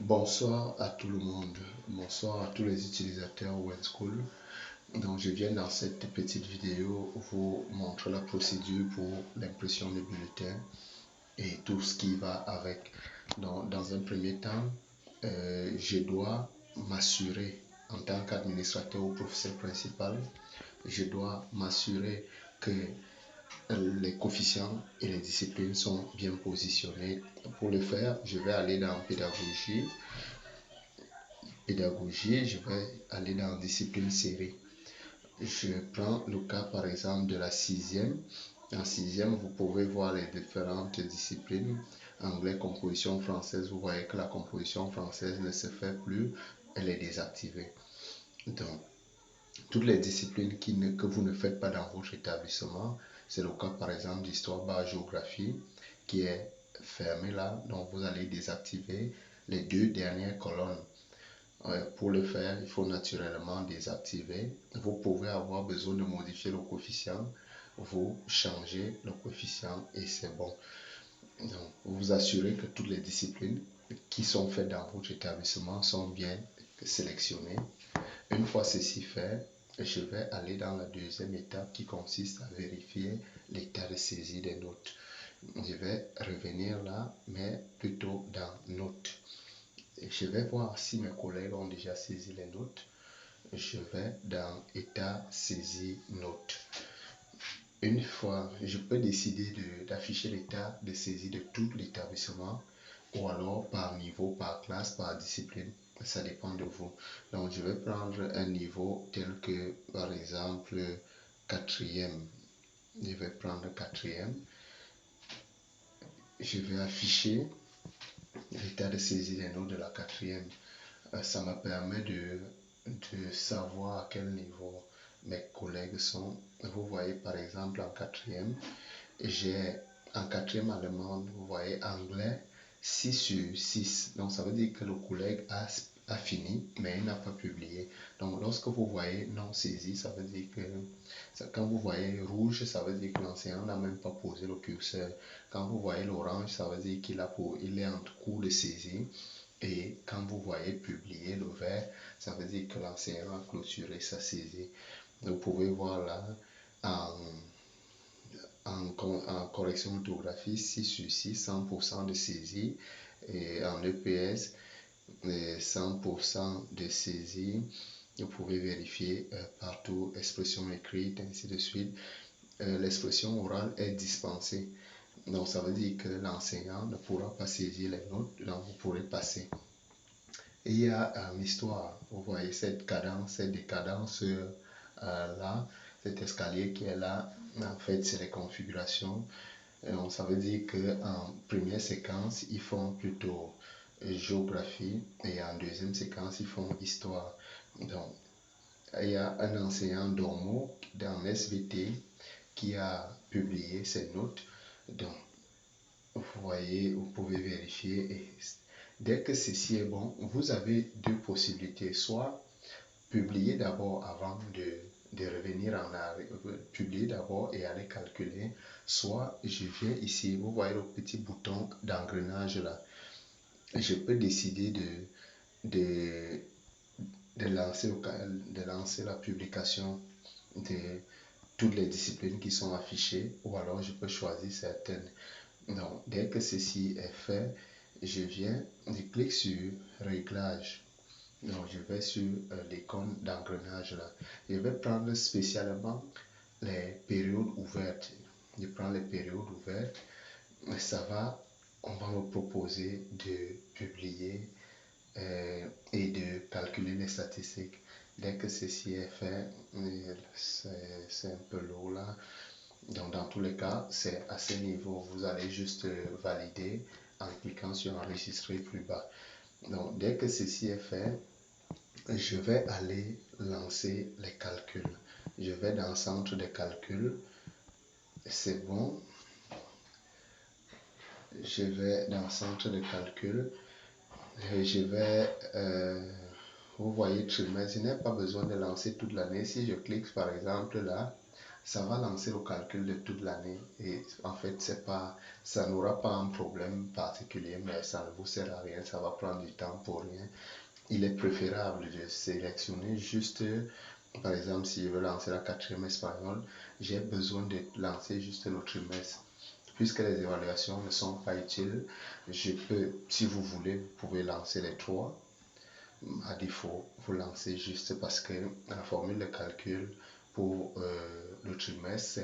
Bonsoir à tout le monde, bonsoir à tous les utilisateurs OneSchool. Donc, je viens dans cette petite vidéo vous montrer la procédure pour l'impression des bulletins et tout ce qui va avec. Donc, dans un premier temps, je dois m'assurer en tant qu'administrateur ou professeur principal, je dois m'assurer que les coefficients et les disciplines sont bien positionnés. Pour le faire, je vais aller dans pédagogie, je vais aller dans discipline série. Je prends le cas par exemple de la sixième. En sixième, vous pouvez voir les différentes disciplines. Anglais, composition française, vous voyez que la composition française ne se fait plus, elle est désactivée. Donc, toutes les disciplines que vous ne faites pas dans votre établissement, c'est le cas par exemple d'histoire, géographie, qui est fermée là, donc vous allez désactiver les deux dernières colonnes. Pour le faire, il faut naturellement désactiver. Vous pouvez avoir besoin de modifier le coefficient. Vous changez le coefficient et c'est bon. Donc, vous vous assurez que toutes les disciplines qui sont faites dans votre établissement sont bien sélectionnées. Une fois ceci fait, je vais aller dans la deuxième étape qui consiste à vérifier l'état de saisie des notes. Je vais revenir là, mais plutôt dans notes. Je vais voir si mes collègues ont déjà saisi les notes. Je vais dans état saisie notes. Une fois, je peux décider d'afficher l'état de saisie de tout l'établissement ou alors par niveau, par classe, par discipline. Ça dépend de vous. Donc, je vais prendre un niveau tel que, par exemple, quatrième. Je vais prendre quatrième. Je vais afficher l'état de saisie des notes de la quatrième. Ça me permet de savoir à quel niveau mes collègues sont. Vous voyez par exemple en quatrième, j'ai en quatrième allemande, vous voyez anglais 6 sur 6. Donc ça veut dire que le collègue a fini, mais il n'a pas publié. Donc lorsque vous voyez non saisi, ça veut dire que quand vous voyez rouge, ça veut dire que l'enseignant n'a même pas posé le curseur. Quand vous voyez l'orange, ça veut dire qu'il est en cours de saisie. Et quand vous voyez publier le vert, ça veut dire que l'enseignant a clôturé sa saisie. Vous pouvez voir là en correction orthographique 6 sur 6, 100% de saisie. Et en EPS, 100% de saisie. Vous pouvez vérifier partout, expression écrite, ainsi de suite. L'expression orale est dispensée. Donc, ça veut dire que l'enseignant ne pourra pas saisir les notes, donc vous pourrez passer. Et il y a l'histoire, vous voyez cette cadence, cette décadence là, cet escalier qui est là, en fait c'est les configurations. Donc, ça veut dire qu'en première séquence, ils font plutôt géographie et en deuxième séquence, ils font histoire. Donc, il y a un enseignant Dormo dans SVT qui a publié ses notes. Donc, vous voyez, vous pouvez vérifier et dès que ceci est bon, vous avez deux possibilités. Soit publier d'abord avant de revenir en arrière, publier d'abord et aller calculer. Soit je viens ici, vous voyez le petit bouton d'engrenage là. Je peux décider de lancer la publication de toutes les disciplines qui sont affichées ou alors je peux choisir certaines. Donc, dès que ceci est fait, je viens, je clique sur Réglages. Donc, je vais sur l'icône d'engrenage là. Je vais prendre spécialement les périodes ouvertes. Je prends les périodes ouvertes. On va me proposer de publier et de calculer les statistiques. Dès que ceci est fait, c'est un peu lourd là. Donc, dans tous les cas, c'est à ce niveau. Vous allez juste valider en cliquant sur enregistrer plus bas. Donc, dès que ceci est fait, je vais aller lancer les calculs. Je vais dans le centre des calculs. C'est bon. Je vais dans le centre de calcul. Et je vais, vous voyez, trimestre. Je n'ai pas besoin de lancer toute l'année. Si je clique par exemple là, ça va lancer le calcul de toute l'année et en fait, ça n'aura pas un problème particulier, mais ça ne vous sert à rien, ça va prendre du temps pour rien. Il est préférable de sélectionner juste, par exemple, si je veux lancer la quatrième espagnole, j'ai besoin de lancer juste le trimestre. Puisque les évaluations ne sont pas utiles, je peux, si vous voulez, vous pouvez lancer les trois. À défaut, vous lancez juste parce que la formule de calcul pour le trimestre,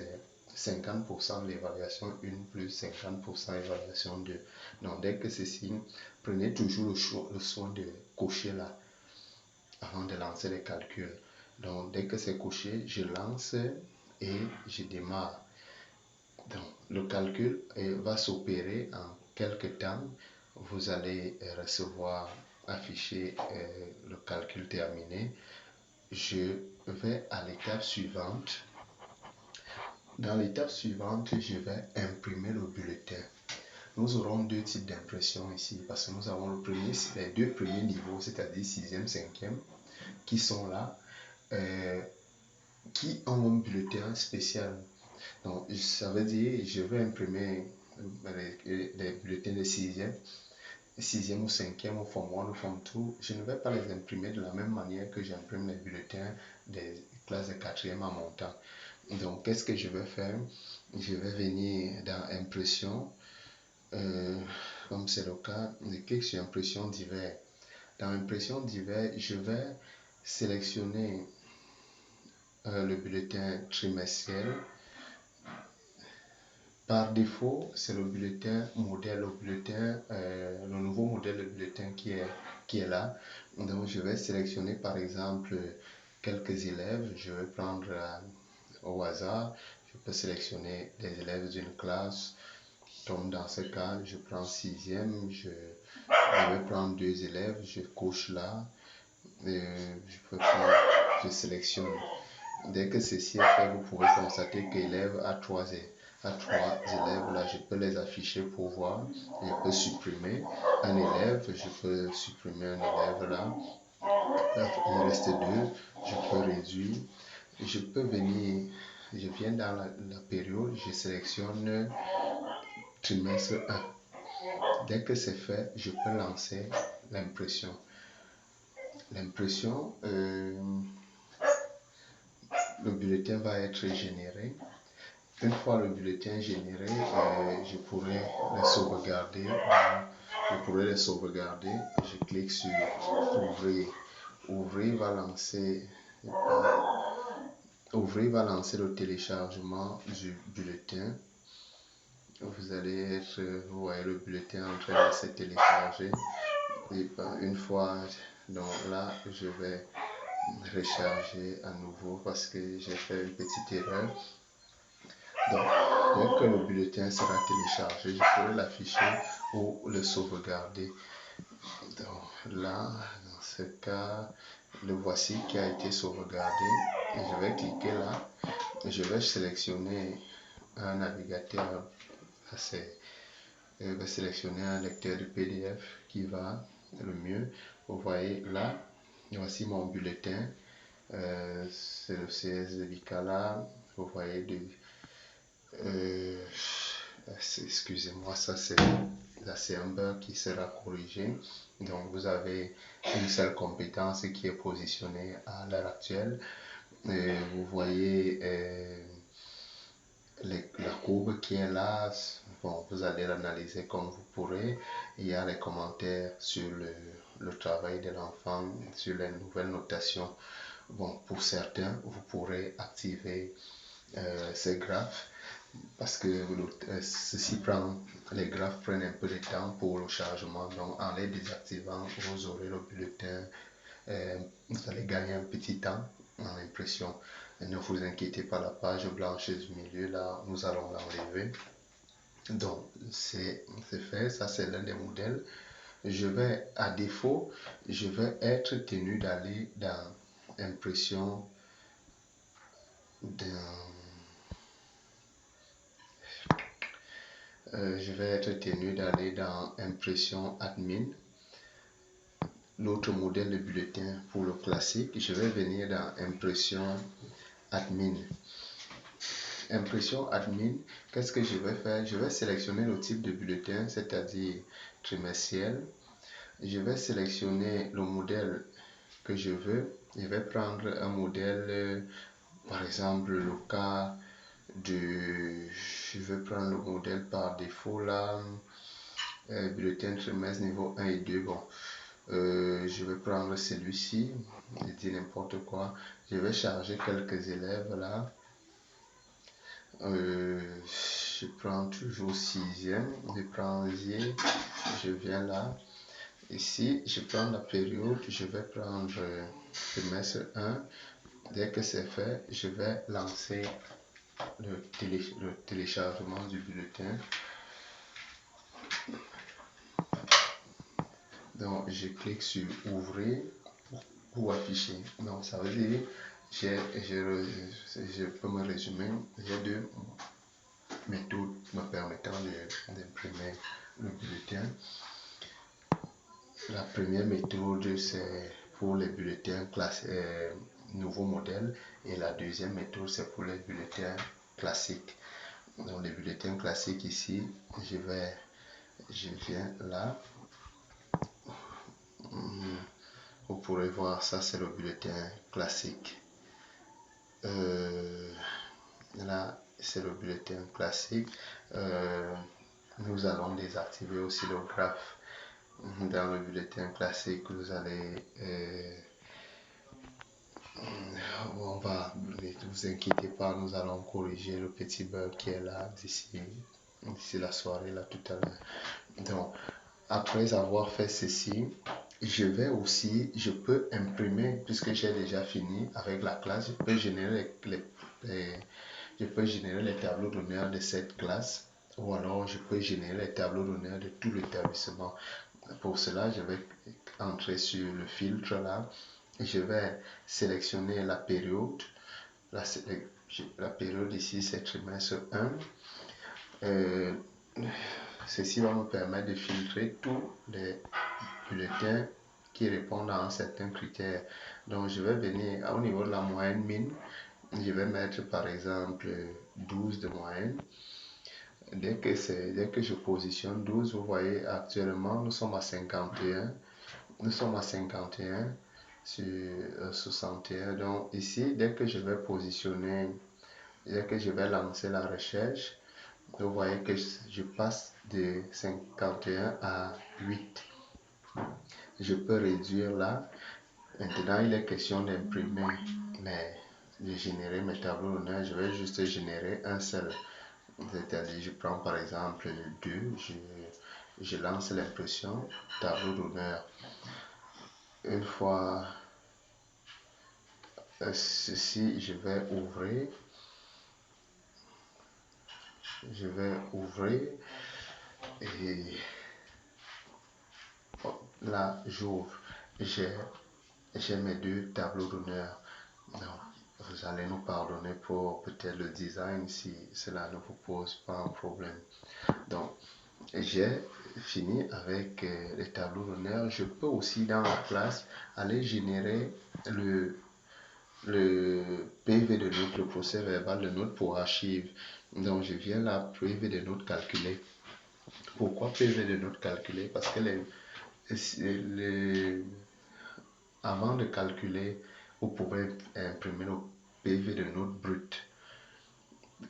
c'est 50% de l'évaluation 1 plus 50% d'évaluation 2. Donc, dès que c'est signe, prenez toujours le soin de cocher là avant de lancer les calculs. Donc, dès que c'est coché, je lance et je démarre. Donc, le calcul va s'opérer en quelques temps. Vous allez recevoir affiché le calcul terminé. Je vais à l'étape suivante. Dans l'étape suivante, je vais imprimer le bulletin. Nous aurons deux types d'impression ici parce que nous avons les deux premiers niveaux, c'est-à-dire 6e, 5e, qui sont là, qui ont un bulletin spécial. Donc, ça veut dire je vais imprimer les bulletins de 6e ou 5e ou Form 1 ou Form 2. Je ne vais pas les imprimer de la même manière que j'imprime les bulletins des classes de 4e à mon temps. Donc, qu'est-ce que je vais faire? Je vais venir dans Impression, comme c'est le cas, je clique sur Impression divers. Dans Impression divers, je vais sélectionner le bulletin trimestriel. Par défaut, c'est le bulletin modèle, le nouveau modèle de bulletin qui est là. Donc, je vais sélectionner par exemple quelques élèves. Je vais prendre au hasard. Je peux sélectionner les élèves d'une classe. Donc, dans ce cas, je prends 6e. Je vais prendre deux élèves. Je coche là. Je sélectionne. Dès que ceci est fait, vous pouvez constater que l'élève a trois élèves là, je peux les afficher pour voir. Je peux supprimer un élève, je peux supprimer un élève là. Il reste deux, je peux réduire. Je peux venir, je viens dans la période, je sélectionne trimestre 1. Dès que c'est fait, je peux lancer l'impression. L'impression, le bulletin va être généré. Une fois le bulletin généré, je pourrais les sauvegarder. Je clique sur Ouvrir. Ouvrir va lancer le téléchargement du bulletin. Vous voyez le bulletin en train de se télécharger. Et une fois, donc là, je vais recharger à nouveau parce que j'ai fait une petite erreur. Donc, dès que le bulletin sera téléchargé, je pourrai l'afficher ou le sauvegarder. Donc là, dans ce cas, le voici qui a été sauvegardé. Et je vais cliquer là. Et je vais sélectionner un navigateur. Je vais sélectionner un lecteur de PDF qui va le mieux. Vous voyez là, voici mon bulletin. C'est le CS de Bicala. Vous voyez excusez-moi, ça c'est un bug qui sera corrigé. Donc vous avez une seule compétence qui est positionnée à l'heure actuelle. Vous voyez la courbe qui est là. Bon, vous allez l'analyser comme vous pourrez. Il y a les commentaires sur le travail de l'enfant, sur les nouvelles notations. Bon, pour certains, vous pourrez activer ces graphes parce que les graphes prennent un peu de temps pour le chargement. Donc, en les désactivant, vous aurez le bulletin. Vous allez gagner un petit temps en impression. Et ne vous inquiétez pas, la page blanche du milieu, là, nous allons l'enlever. Donc, c'est fait. Ça, c'est l'un des modèles. À défaut, je vais être tenu d'aller dans impression je vais être tenu d'aller dans impression admin. L'autre modèle de bulletin pour le classique, je vais venir dans impression admin. impression admin, qu'est-ce que je vais faire? Je vais sélectionner le type de bulletin, c'est-à-dire trimestriel. Je vais sélectionner le modèle que je veux. Je vais prendre un modèle, par exemple le cas de... Je vais prendre le modèle par défaut là, bulletin trimestre niveau 1 et 2. Bon, je vais prendre celui-ci, je dis n'importe quoi. Je vais charger quelques élèves là. Je prends toujours 6e, je prends J, je viens là. Ici, je prends la période, je vais prendre trimestre 1. Dès que c'est fait, je vais lancer le téléchargement du bulletin. Donc, je clique sur ouvrir ou afficher. Donc, ça veut dire, je peux me résumer, j'ai deux méthodes me permettant d'imprimer le bulletin. La première méthode, c'est pour les bulletins nouveaux modèles, et la deuxième méthode, c'est pour les bulletins classiques. Dans les bulletins classiques ici, je viens là. Vous pourrez voir, ça c'est le bulletin classique. Là, c'est le bulletin classique. Nous allons désactiver aussi le graphe. Dans le bulletin classique, vous allez... ne vous inquiétez pas, nous allons corriger le petit bug qui est là d'ici la soirée, là tout à l'heure. Donc, après avoir fait ceci, je peux imprimer, puisque j'ai déjà fini avec la classe, je peux générer les tableaux d'honneur de cette classe, ou alors je peux générer les tableaux d'honneur de tout l'établissement. Pour cela, je vais entrer sur le filtre là, et je vais sélectionner la période. La période ici, c'est trimestre 1. Ceci va me permettre de filtrer tous les bulletins qui répondent à un certain critère. Donc, je vais venir au niveau de la moyenne mine. Je vais mettre par exemple 12 de moyenne. Dès que je positionne 12, vous voyez actuellement nous sommes à 51. Nous sommes à 51 sur 61. Donc ici, dès que je vais lancer la recherche, vous voyez que je passe de 51 à 8. Je peux réduire là. Maintenant, il est question d'imprimer, mais de générer mes tableaux d'honneur, je vais juste générer un seul. C'est-à-dire, je prends par exemple 2, je lance l'impression, tableau d'honneur. Une fois ceci, je vais ouvrir. Et là, j'ouvre. J'ai mes deux tableaux d'honneur. Vous allez nous pardonner pour peut-être le design si cela ne vous pose pas un problème. Donc, j'ai fini avec les tableaux d'honneur. Je peux aussi dans la classe aller générer le PV de notes, le procès verbal de notes pour archive. Donc, je viens là, PV de notes calculées. Pourquoi PV de notes calculées? Parce que avant de calculer, vous pouvez imprimer le PV de notes brut.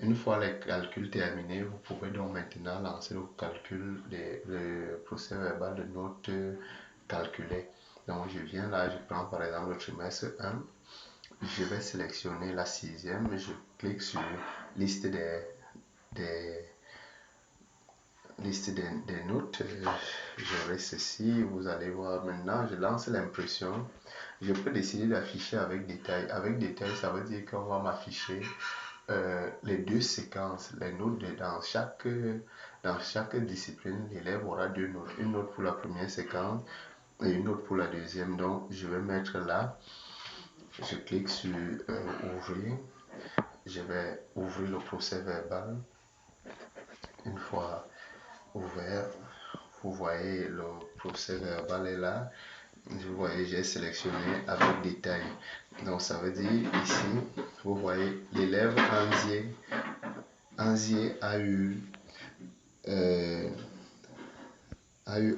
Une fois les calculs terminés, vous pouvez donc maintenant lancer le calcul, le procès verbal de notes calculées. Donc, je viens là, je prends par exemple le trimestre 1. Je vais sélectionner la 6e, je clique sur liste des notes. J'aurai ceci, vous allez voir maintenant, je lance l'impression. Je peux décider d'afficher avec détail. Avec détail, ça veut dire qu'on va m'afficher les deux séquences, les notes dans chaque discipline. L'élève aura deux notes, une note pour la première séquence et une autre pour la deuxième. Donc, je vais mettre là. Je clique sur ouvrir. Je vais ouvrir le procès verbal. Une fois ouvert, vous voyez le procès verbal est là. Vous voyez, j'ai sélectionné avec détail. Donc, ça veut dire ici, vous voyez l'élève entier Anzier a eu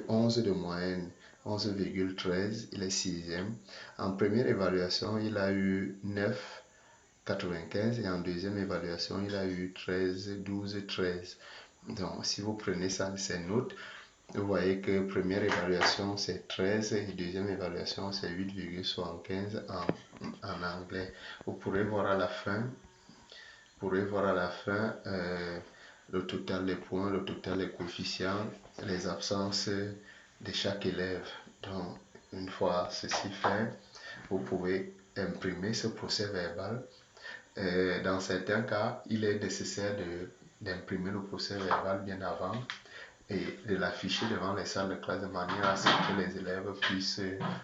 11 de moyenne, 11,13, il est 6e. En première évaluation, il a eu 9,95 et en deuxième évaluation, il a eu 13, 12, 13. Donc, si vous prenez ça, ces notes, vous voyez que première évaluation, c'est 13 et deuxième évaluation, c'est 8,75 en anglais. Vous pourrez voir à la fin, le total des points, le total des coefficients, les absences de chaque élève. Donc, une fois ceci fait, vous pouvez imprimer ce procès verbal. Dans certains cas, il est nécessaire d'imprimer le procès verbal bien avant et de l'afficher devant les salles de classe de manière à ce que les élèves puissent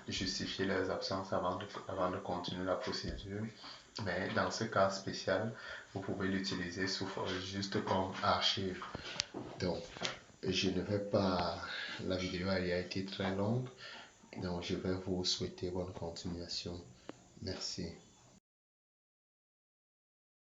justifier leurs absences avant de continuer la procédure. Mais dans ce cas spécial, vous pouvez l'utiliser juste comme archive. Donc, je ne vais pas... La vidéo a été très longue, donc je vais vous souhaiter bonne continuation. Merci.